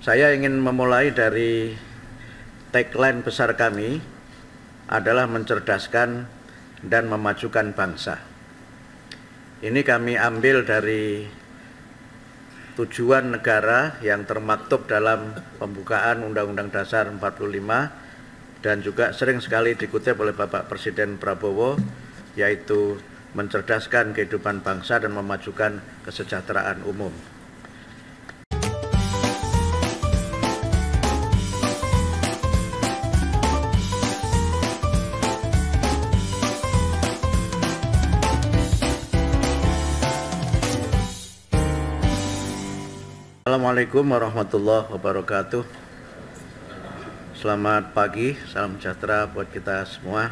Saya ingin memulai dari tagline besar kami adalah mencerdaskan dan memajukan bangsa. Ini kami ambil dari tujuan negara yang termaktub dalam pembukaan Undang-Undang Dasar 45 dan juga sering sekali dikutip oleh Bapak Presiden Prabowo, yaitu mencerdaskan kehidupan bangsa dan memajukan kesejahteraan umum. Assalamualaikum warahmatullahi wabarakatuh. Selamat pagi, salam sejahtera buat kita semua.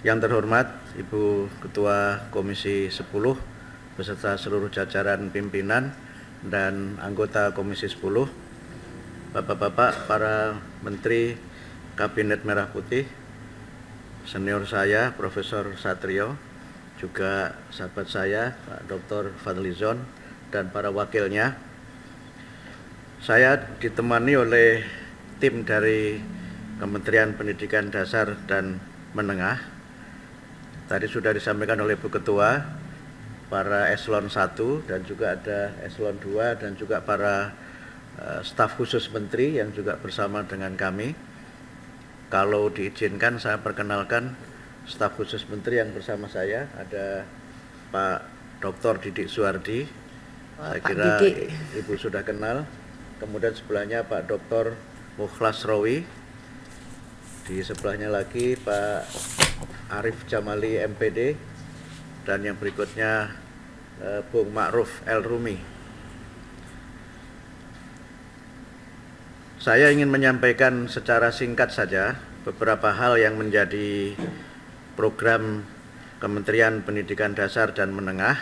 Yang terhormat Ibu Ketua Komisi 10 beserta seluruh jajaran pimpinan dan anggota Komisi 10, Bapak-bapak, para Menteri Kabinet Merah Putih, senior saya Profesor Satrio, juga sahabat saya Pak Dr. Fadlizon dan para wakilnya. Saya ditemani oleh tim dari Kementerian Pendidikan Dasar dan Menengah. Tadi sudah disampaikan oleh Bu Ketua, para eselon 1 dan juga ada eselon 2 dan juga para staf khusus menteri yang juga bersama dengan kami. Kalau diizinkan saya perkenalkan staf khusus menteri yang bersama saya. Ada Pak Dr. Didik Suardi, saya kira Ibu sudah kenal. Kemudian sebelahnya Pak Dr. Mukhlas Rawi, di sebelahnya lagi Pak Arif Jamali MPD, dan yang berikutnya Bung Ma'ruf El Rumi. Saya ingin menyampaikan secara singkat saja beberapa hal yang menjadi program Kementerian Pendidikan Dasar dan Menengah,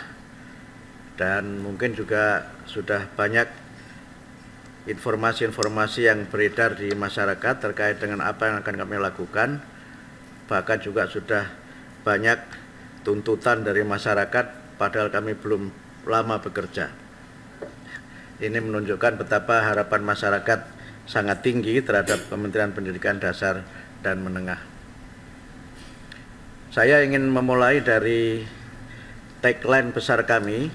dan mungkin juga sudah banyak informasi-informasi yang beredar di masyarakat terkait dengan apa yang akan kami lakukan. Bahkan juga sudah banyak tuntutan dari masyarakat padahal kami belum lama bekerja. Ini menunjukkan betapa harapan masyarakat sangat tinggi terhadap Kementerian Pendidikan Dasar dan Menengah. Saya ingin memulai dari tagline besar kami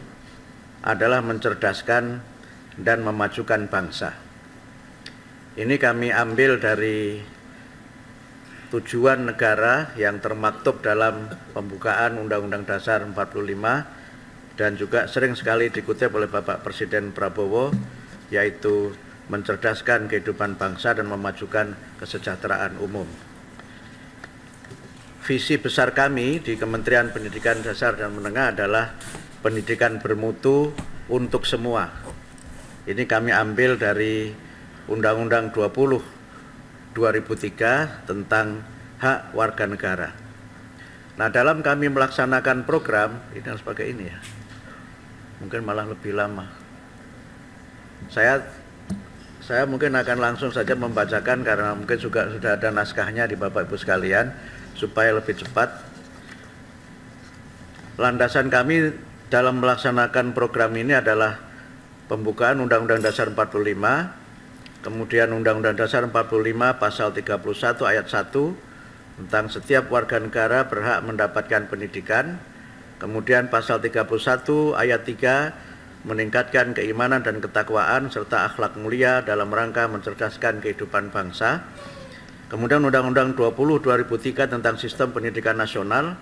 adalah mencerdaskan dan memajukan bangsa. Ini kami ambil dari tujuan negara yang termaktub dalam pembukaan Undang-Undang Dasar 45 dan juga sering sekali dikutip oleh Bapak Presiden Prabowo, yaitu mencerdaskan kehidupan bangsa dan memajukan kesejahteraan umum. Visi besar kami di Kementerian Pendidikan Dasar dan Menengah adalah pendidikan bermutu untuk semua. Ini kami ambil dari Undang-Undang 20/2003 tentang hak warga negara. Nah, dalam kami melaksanakan program, ini harus pakai ini ya, mungkin malah lebih lama. Saya mungkin akan langsung saja membacakan karena mungkin juga sudah ada naskahnya di Bapak Ibu sekalian supaya lebih cepat. Landasan kami dalam melaksanakan program ini adalah pembukaan Undang-Undang Dasar 45, kemudian Undang-Undang Dasar 45 pasal 31 ayat 1 tentang setiap warga negara berhak mendapatkan pendidikan, kemudian pasal 31 ayat 3 meningkatkan keimanan dan ketakwaan serta akhlak mulia dalam rangka mencerdaskan kehidupan bangsa, kemudian Undang-Undang 20/2003 tentang sistem pendidikan nasional,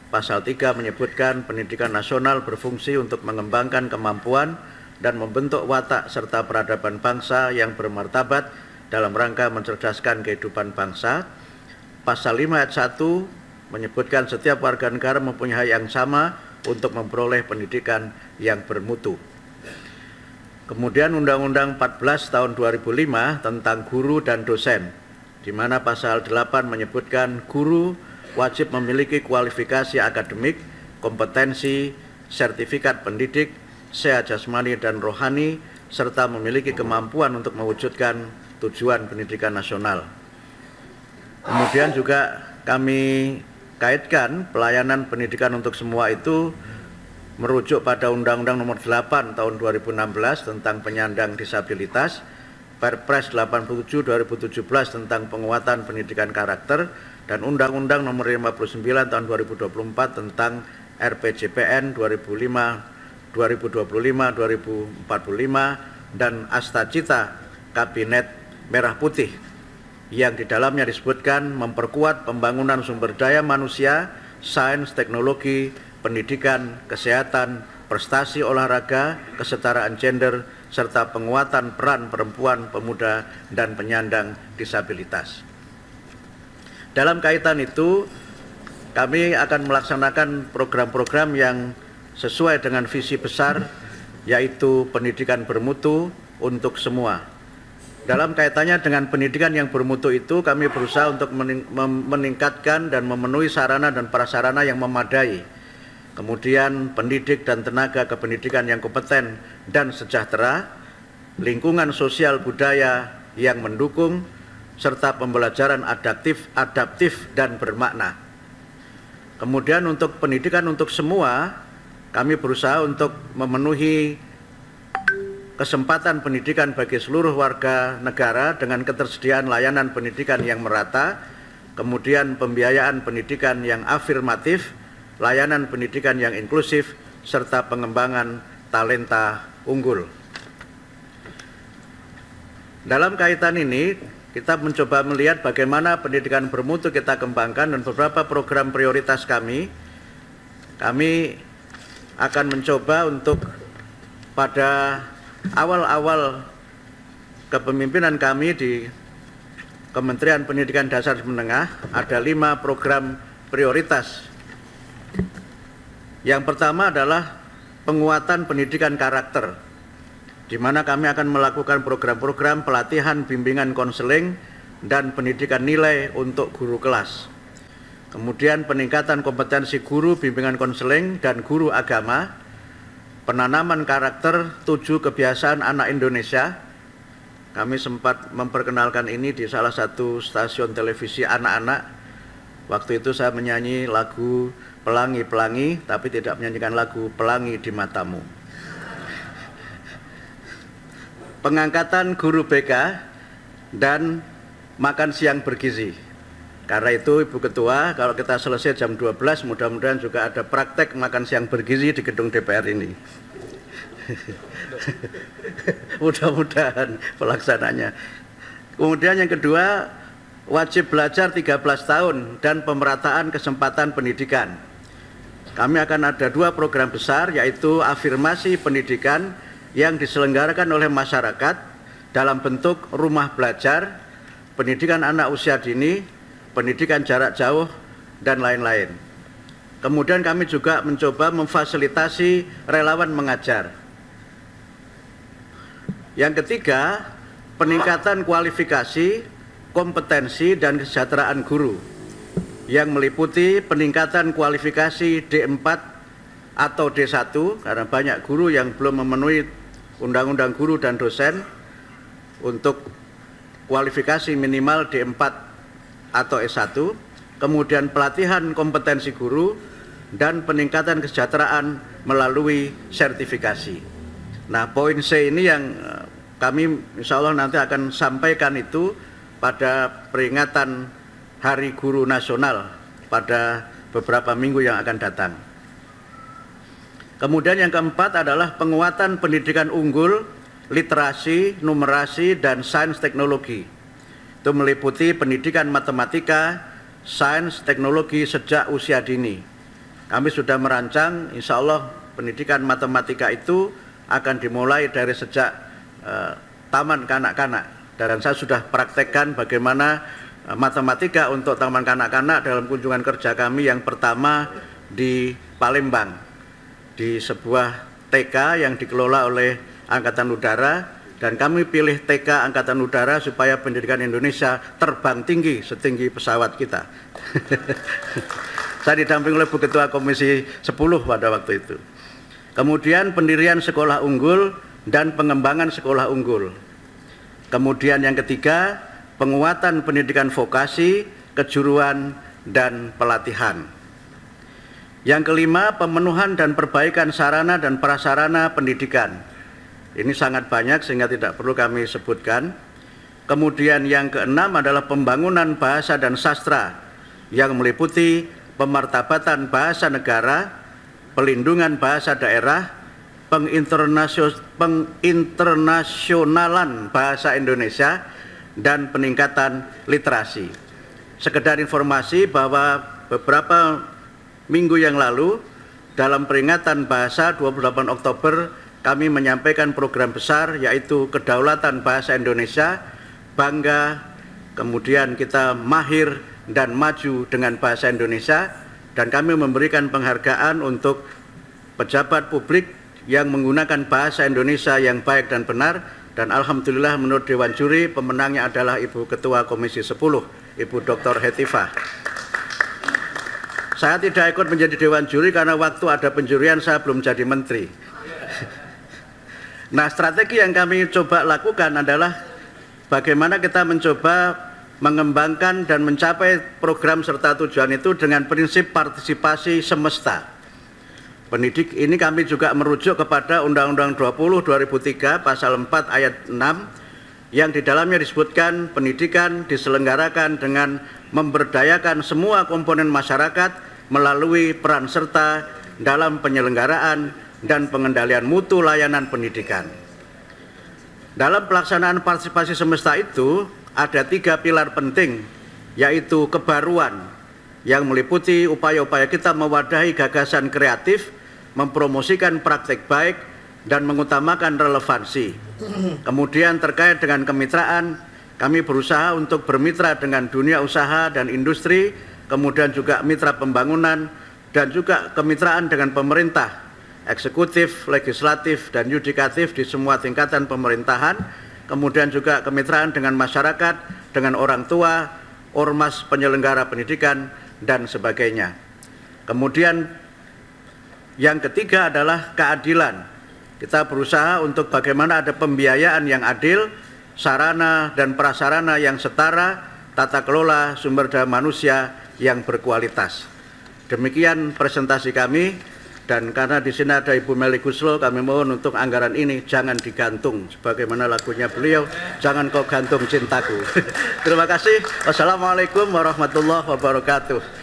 pasal 3 menyebutkan pendidikan nasional berfungsi untuk mengembangkan kemampuan dan membentuk watak serta peradaban bangsa yang bermartabat dalam rangka mencerdaskan kehidupan bangsa. Pasal 5 ayat 1 menyebutkan setiap warga negara mempunyai hak yang sama untuk memperoleh pendidikan yang bermutu. Kemudian Undang-Undang 14 tahun 2005 tentang guru dan dosen, di mana pasal 8 menyebutkan guru wajib memiliki kualifikasi akademik, kompetensi, sertifikat pendidik, sehat jasmani dan rohani, serta memiliki kemampuan untuk mewujudkan tujuan pendidikan nasional. Kemudian juga kami kaitkan pelayanan pendidikan untuk semua itu merujuk pada Undang-Undang Nomor 8 tahun 2016 tentang penyandang disabilitas, Perpres 87 2017 tentang penguatan pendidikan karakter dan Undang-Undang Nomor 59 Tahun 2024 tentang RPJPN 2025-2045 dan Astacita Kabinet Merah Putih yang di dalamnya disebutkan memperkuat pembangunan sumber daya manusia, sains, teknologi, pendidikan, kesehatan, prestasi olahraga, kesetaraan gender, serta penguatan peran perempuan, pemuda, dan penyandang disabilitas. Dalam kaitan itu, kami akan melaksanakan program-program yang sesuai dengan visi besar, yaitu pendidikan bermutu untuk semua. Dalam kaitannya dengan pendidikan yang bermutu itu, kami berusaha untuk meningkatkan dan memenuhi sarana dan prasarana yang memadai. Kemudian pendidik dan tenaga kependidikan yang kompeten dan sejahtera, lingkungan sosial budaya yang mendukung, serta pembelajaran adaptif dan bermakna. Kemudian untuk pendidikan untuk semua, kami berusaha untuk memenuhi kesempatan pendidikan bagi seluruh warga negara dengan ketersediaan layanan pendidikan yang merata, kemudian pembiayaan pendidikan yang afirmatif, layanan pendidikan yang inklusif, serta pengembangan talenta unggul. Dalam kaitan ini, kita mencoba melihat bagaimana pendidikan bermutu kita kembangkan dan beberapa program prioritas kami akan mencoba untuk pada awal-awal kepemimpinan kami di Kementerian Pendidikan Dasar dan Menengah ada 5 program prioritas. Yang pertama adalah penguatan pendidikan karakter, di mana kami akan melakukan program-program pelatihan, bimbingan konseling, dan pendidikan nilai untuk guru kelas. Kemudian peningkatan kompetensi guru, bimbingan konseling, dan guru agama, penanaman karakter 7 kebiasaan anak Indonesia. Kami sempat memperkenalkan ini di salah satu stasiun televisi anak-anak. Waktu itu saya menyanyi lagu Pelangi-Pelangi, tapi tidak menyanyikan lagu Pelangi di Matamu. Pengangkatan guru BK dan makan siang bergizi. Karena itu Ibu Ketua, kalau kita selesai jam 12, mudah-mudahan juga ada praktek makan siang bergizi di gedung DPR ini. Mudah-mudahan pelaksananya. Kemudian yang kedua, wajib belajar 13 tahun dan pemerataan kesempatan pendidikan. Kami akan ada 2 program besar, yaitu afirmasi pendidikan yang diselenggarakan oleh masyarakat dalam bentuk rumah belajar, pendidikan anak usia dini, pendidikan jarak jauh, dan lain-lain. Kemudian kami juga mencoba memfasilitasi relawan mengajar. Yang ketiga, peningkatan kualifikasi, kompetensi, dan kesejahteraan guru yang meliputi peningkatan kualifikasi D4 atau D1, karena banyak guru yang belum memenuhi Undang-Undang Guru dan Dosen untuk kualifikasi minimal D4 atau S1, kemudian pelatihan kompetensi guru, dan peningkatan kesejahteraan melalui sertifikasi. Nah, poin C ini yang kami insya Allah nanti akan sampaikan itu pada peringatan Hari Guru Nasional pada beberapa minggu yang akan datang. Kemudian yang keempat adalah penguatan pendidikan unggul, literasi, numerasi, dan sains teknologi. Itu meliputi pendidikan matematika, sains, teknologi sejak usia dini. Kami sudah merancang, insya Allah pendidikan matematika itu akan dimulai dari sejak taman kanak-kanak. Dan saya sudah praktekkan bagaimana matematika untuk taman kanak-kanak dalam kunjungan kerja kami yang pertama di Palembang, di sebuah TK yang dikelola oleh Angkatan Udara, dan kami pilih TK Angkatan Udara supaya pendidikan Indonesia terbang tinggi setinggi pesawat kita. Saya didampingi oleh Bu Ketua Komisi 10 pada waktu itu. Kemudian pendirian sekolah unggul dan pengembangan sekolah unggul. Kemudian yang ketiga, penguatan pendidikan vokasi, kejuruan, dan pelatihan. Yang kelima, pemenuhan dan perbaikan sarana dan prasarana pendidikan. Ini sangat banyak sehingga tidak perlu kami sebutkan. Kemudian yang keenam adalah pembangunan bahasa dan sastra yang meliputi pemartabatan bahasa negara, pelindungan bahasa daerah, penginternasionalan bahasa Indonesia, dan peningkatan literasi. Sekedar informasi bahwa beberapa minggu yang lalu dalam peringatan bahasa 28 Oktober kami menyampaikan program besar yaitu kedaulatan bahasa Indonesia, bangga, kemudian kita mahir dan maju dengan bahasa Indonesia, dan kami memberikan penghargaan untuk pejabat publik yang menggunakan bahasa Indonesia yang baik dan benar, dan alhamdulillah menurut Dewan Juri pemenangnya adalah Ibu Ketua Komisi 10, Ibu Dr. Hetifah. Saya tidak ikut menjadi Dewan Juri karena waktu ada penjurian saya belum jadi menteri. Nah, strategi yang kami coba lakukan adalah bagaimana kita mencoba mengembangkan dan mencapai program serta tujuan itu dengan prinsip partisipasi semesta. Pendidik ini kami juga merujuk kepada Undang-Undang 20/2003 pasal 4 ayat 6 yang di dalamnya disebutkan pendidikan diselenggarakan dengan memberdayakan semua komponen masyarakat melalui peran serta dalam penyelenggaraan dan pengendalian mutu layanan pendidikan. Dalam pelaksanaan partisipasi semesta itu ada 3 pilar penting, yaitu kebaruan yang meliputi upaya-upaya kita mewadahi gagasan kreatif, mempromosikan praktek baik, dan mengutamakan relevansi. Kemudian terkait dengan kemitraan, kami berusaha untuk bermitra dengan dunia usaha dan industri, kemudian juga mitra pembangunan, dan juga kemitraan dengan pemerintah, eksekutif, legislatif, dan yudikatif di semua tingkatan pemerintahan, kemudian juga kemitraan dengan masyarakat, dengan orang tua, ormas penyelenggara pendidikan, dan sebagainya. Kemudian yang ketiga adalah keadilan. Kita berusaha untuk bagaimana ada pembiayaan yang adil, sarana dan prasarana yang setara, tata kelola sumber daya manusia yang berkualitas. Demikian presentasi kami, dan karena di sini ada Ibu Meli Guslo, kami mohon untuk anggaran ini jangan digantung, sebagaimana lagunya beliau, jangan kau gantung cintaku. Terima kasih. Wassalamualaikum warahmatullahi wabarakatuh.